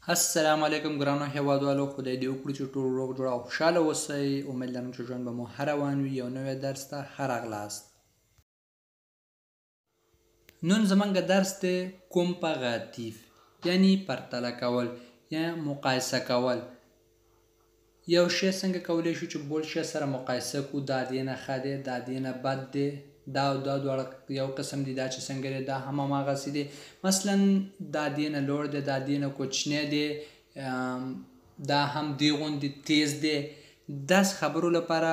السلام علیکم ګرانو هیوادوالو، خدای دې وکړي چې ټول روغ جوړ او خوشحاله اوسئ. امید لرم چې ژوند به مو ښه روان وي. یو نوی درس ته ښه راغلاست. نن زمونږ درس دی کمپاراتیف، یعنی پرتله کول یا مقایسه کول. یو شی څنګه کولی شو چې بل شی سره مقایسه کړو، دا دې نه ښه دی، دا دې نه بد دی، دا او دا دواړه یو قسم دي، دا چې څنګه دی دا هم هماغسې دی. مثلا دا دې نه لوړ دی، دا دې نه کوچنی دی، دا هم دې غوندې تیز دی. داسې خبرو لپاره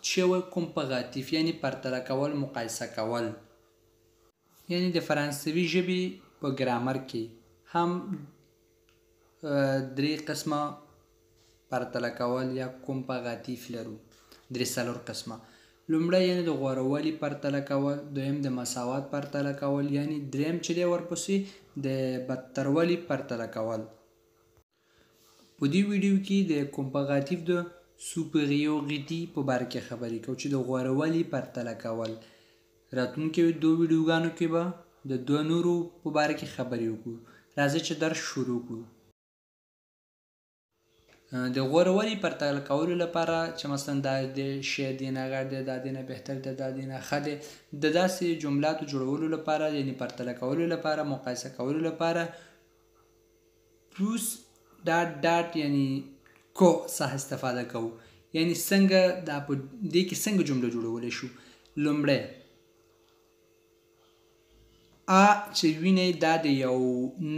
چې وایي کمپاراتیف، یعنی پرتله کول، مقایسه کول. یعنی د فرانسوي ژبې په ګرامر کې هم درې قسمه پرتله کول یا کمپاراتیف لرو، درې څلور قسمه. لومړی یعنی د غوره والي پرتله کول، دویم د مساوات پرتله کول، یعنی دریم چې دی ورپسې د بدتروالي پرتله کول. په دې ویډیو کې د کمپاراتیف د سوپریوریټي په باره کې خبرې کوو چې د غوره والي پرتله کول. راتلونکو دوه ویډیوګانو کې به د دوه نورو په باره کې خبرې وکړو. راځئ چې درس شروع کړو. د غوره والي پرتله کولو لپاره چې مثلا دا د شی دې نه غټ دی، دا دې نه بهتر دی، دا دې نه ښه دی، د داسې جملاتو جوړولو لپاره، یعنی پرتله کولو لپاره، مقایسه کولو لپاره پلوس ډاټ یعنی کو څخه استفاده کوو. یعنی څنګه دا په دې کې څنګه جمله جوړولی شو. لومړی چې وینئ دا د یو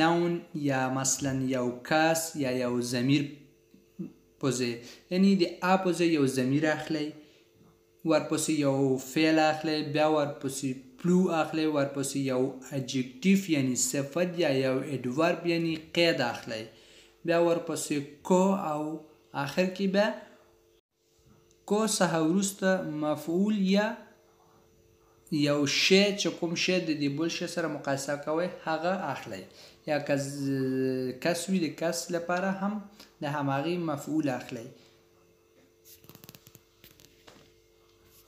نون یا مثلا یو کس یا یو ضمیر په ځای، یعنی د په ځای یو ضمیر اخلی، ورپسې یو فعل اخلی، بیا ورپسې پلو اخلی، ورپسې یو اجکټیف یعنی صفت یا یو اډورب یعنی قید اخلی، بیا ورپسې کو او آخر کې بیا کو څخه وروسته مفعول یا یو شی چې کوم شی د دې بل شی سره مقایسه کوئ هغه اخلی. یا کس وي د کس لپاره هم د هماغې مفعول اخلی.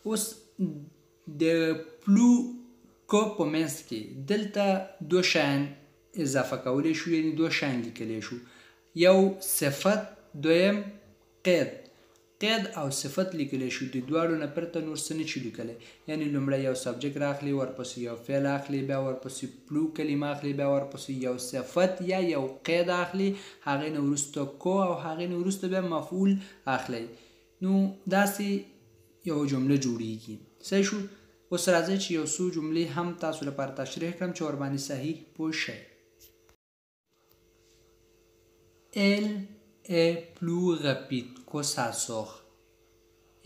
اوس د پلو کو په منځ کې دلته دو شیان اضافه کولی شو، یعنی دو شیان لیکلی شو. یو صفت، دویم قید. قید او صفت لیکلی شو، د دواړو نه پرته نور څه نشو لیکلی. یعنی لومړی یو سبجکټ راخلي، ورپسې یو فعل اخلي، بیا ورپسې پلو کلمه اخلي، بیا ورپسې یو صفت یا یو قید اخلي، هغې نه وروسته کو او هغې نه وروسته بیا مفعول اخلي. نو داسې یو جمله جوړیږي. صحیح شو. اوس راځئ چې یو څو جملې هم تاسو لپاره تشریح کړم چې ورباندې صحیح پوه شئ. Elle est plus rapide que sa sœur.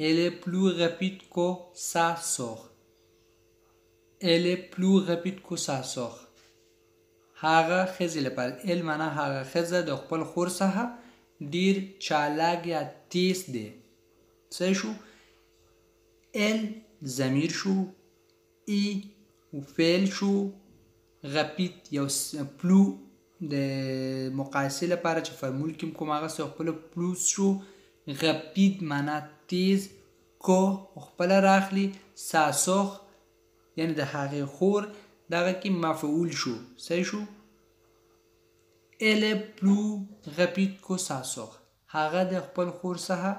Elle est plus rapide que sa sœur. Elle est plus rapide que sa sœur. هغه ښځې لپاره ال معنا هغه ښځه د خپل خور څخه ډېر چالاک یا تیز دی. صحیح شو. ال ضمیر شو، ای فعل شو، غپید یو پلو د مقایسې لپاره چې فرمول کې کوم هغه څه خپله پلوس شو. غپید معنا تیز، کو خپله راخلي، ساسوخ یعنی د هغې خور دغه کې مفعول شو. صحیح شو. Elle est plus rapide que sa sœur. هغه د خپل خور څخه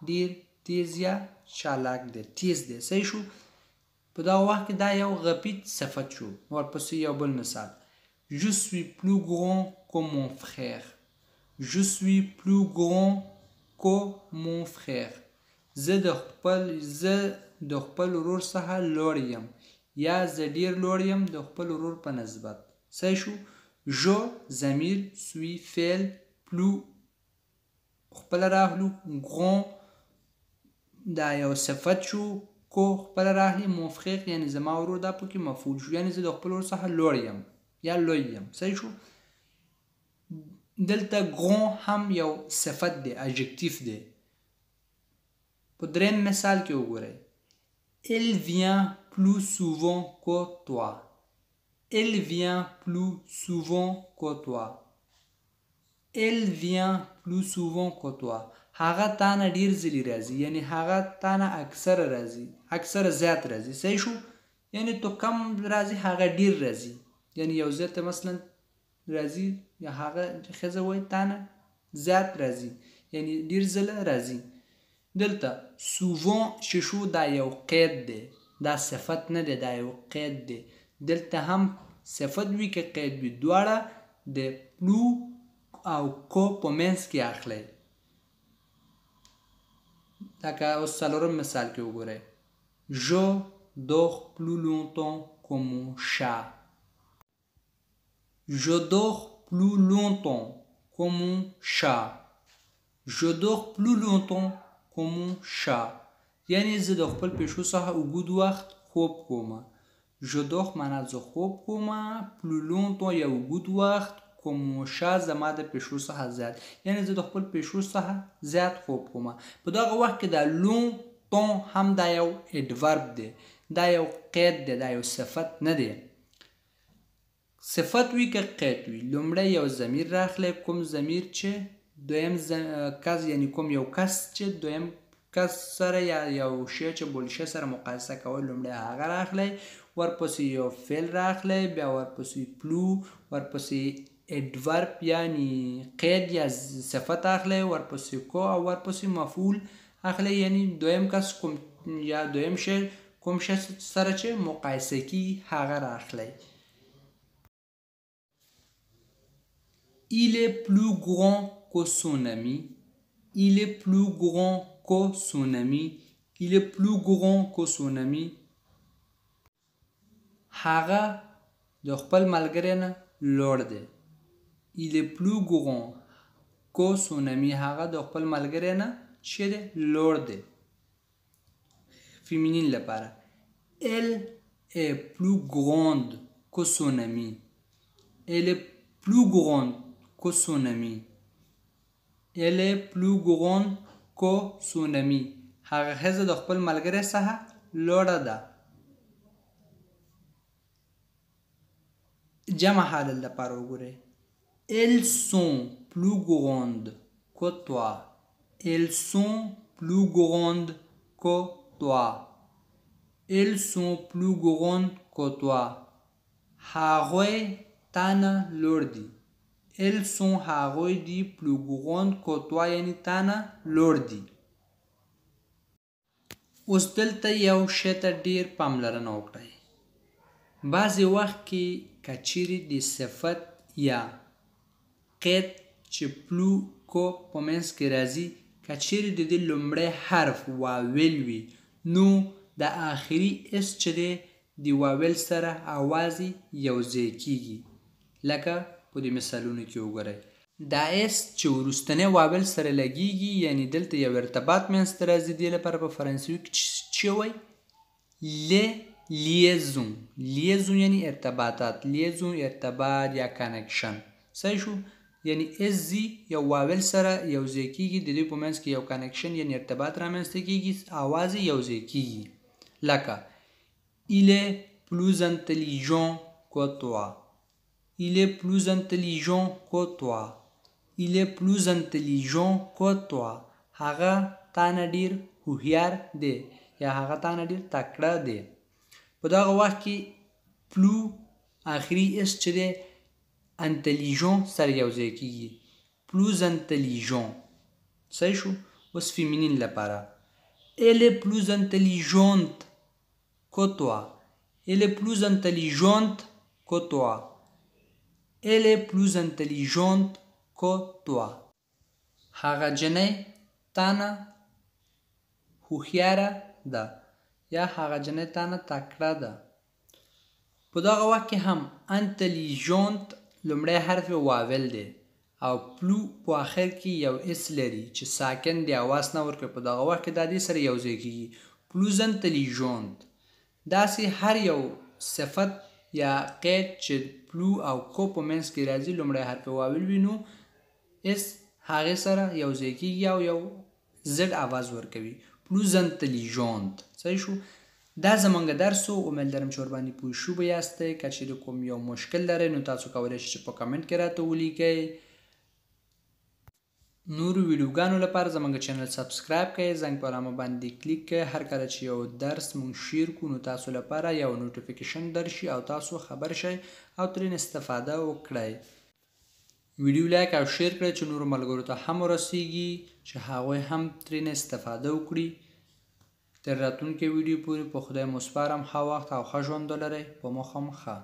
ډېر تیز یا چالاک دی، تیز دی. صحیح شو. په دغه وخت کې دا یو غپید صفت شو. ورپسې یو بل مثال. Je suis plus grand que mon frère. Je suis plus grand que mon frère. زه د خپل ورور څخه لوړ یم، یا زه ډېر لوړ یم د خپل ورور په نسبت. صحیح شو. جو ضمیر، سوی فعل، پلو خپله راغلو، ګران دا یو صفت شو، کو خپله راغلي، مون فخیر یعنی زما ورور دا پکې مفعول شو، یعنی زه د خپل ورور څخه لوړ یم یا لوی یم. صحیح شو. دلته ګران هم یو صفت دی، اجکتیف دی. په دریم مثال کې وګورئ. Elle vient plus souvent que toi. Elle vient plus souvent que toi. Elle vient plus souvent que toi. هغه تا نه ډېر ځلې راځي، یعنی هغه تا نه اکثره راځي، اکثره زیات راځي. صحیح شو. یعنی تو کم راځي، هغه ډېر راځي. یعنی یو ځای ته مثلا راځي یا هغه ښځه وایي تا نه زیات راځي یعنی ډېر ځله راځي. دلته سووان چې شو دا یو قید دی، دا صفت نه دی، دا یو قید دی. دلته هم صفت وي که قید وي دواړه د پلو او کو په منځ کې اخلئ. لکه اوس څلورم مثال کې وګورئ. Je dors plus longtemps que mon chat. Je dors plus longtemps que mon chat. Je dors plus longtemps que mon chat. یعنی زه د خپل پیشو څخه اوږد وخت خوب کوم. Je dors معنا زه خوب کوم، plus longtemps یا اوږد وخت، که mon chat زما د پیشو څخه زیات، یعنی زه د خپل پیشو څخه زیات خوب کوم. په دغه وخت کې دا longtemps هم دا یو اډورب دی، دا یو قید دی، دا یو صفت نه دی. صفت وي که قید وي لومړی یو ضمیر راخلی، کوم ضمیر چې دویم کس یعنی کوم یو کس چې دویم کس سره یا یو شی چې بل شی سره مقایسه کوئ لومړی هغه راخلی، ورپسې یو فعل راخلی، بیا ورپسې پلو، ورپسې اډورب یعنی قید یا صفت اخلی، ورپسې کو او ورپسې مفعول اخلی یعنی دویم کس کوم یا دویم شی کوم شی سره چې مقایسه کی هغه راخلی. Il est plus grand que son ami. Il est plus grand que son ami. Il est plus grand que son ami. هغه د خپل ملګری نه لوړ دی. Il est plus grand que son ami. هغه د خپل ملګری نه چې دی لوړ دی. فیمینین لپاره Elle est plus grande que son ami. Elle est plus grande que son ami. Elle est plus grande que son ami. هغه ښځه د خپل ملګری څخه لوړه ده. جمع حالت لپاره وګورئ. Elles sont plus grandes que toi. Elles sont plus grandes que toi. Elles sont plus grandes que toi. هغوی تا نه لوړ دي. Elles sont هغوی دي plus grandes que toi یعنی تا نه لوړ دي. اوس دلته یو شی ته ډېر پاملرنه وکړئ. بعضې وخت کې که چیرې د صفت یا قید چې پلو کو په منځ کې راځي که چیرې د دې لومړی حرف واول وي نو د آخري اس چې دی د واول سره اوازې یوځای کیږي. لکه په دې مثالونو کې وګورئ. دا اس چې وروستنی واول سره لګیږي یعنی دلته یو ارتباط منځته راځي. دې لپاره په فرانسوي کې چې وایي لیزون. لیزون یعنی ارتباطات، لیزون ارتباط یا کنکشن. صحیح شو؟ یعنی اس زی یو واول سره یوځای کیږي، د دې په منځ کې یو کنکشن یعنی ارتباط رامنځته کیږي، آواز یوځای کیږي. لکه Il est plus intelligent que toi. Il est plus intelligent que toi. Il est plus intelligent que toi. هغه تا نه ډېر هوښیار دی یا هغه تا نه ډېر تکړه دی. په دغه وخت کې پلو آخري اس چې دی انتلیژن سره یوځای کیږي. plus intelligent. صحیح شو؟ اوس فیمینین لپاره Elle est plus intelligente que toi. Elle est plus intelligente que toi. Elle est plus intelligente que toi. هغه جنۍ تا نه هوښیاره ده یا هغه جنۍ تا نه تکړه ده. په دغه وخت کې هم انتلیژنت لومړی حرف واول دی او پلو په آخر کې یو اس لري چې ساکن دی، اواز نه ورکوي. په دغه وخت کې دا دې سره یوځای کیږي. پلوز انتلیژنت. داسې هر یو صفت یا قید چې پلو او کو په منځ کې راځي لومړی حرف واول وي نو اس هغې سره یوځای کیږي او یو زد اواز ورکوي. پلوز انتلیژنت. صحیح شو؟ دا زمونږ درس و. امید لرم چې ورباندې پوه شوي یاستئ. که چیرې کوم یو مشکل لرئ نو تاسو کولی شئ چې په کمنټ کې راته ولیکئ. نورو ویډیوګانو لپاره زمونږ چینل سبسکرایب کړئ، زنګ په علامه باندې کلیک کړئ. هر کله چې یو درس مونږ شیر کړو نو تاسو لپاره یو نوټیفیکیشن درشي او تاسو خبر شئ او ترې استفاده وکړئ. ویډیو لایک او شیر کړئ چې نورو ملګرو ته هم ورسیږي چې هغوی هم ترېنه استفاده وکړي. تر راتلونکې ویډیو پورې په خدای مو سپارم. ښه وخت او ښه ژوند ولرئ. په مو ښه.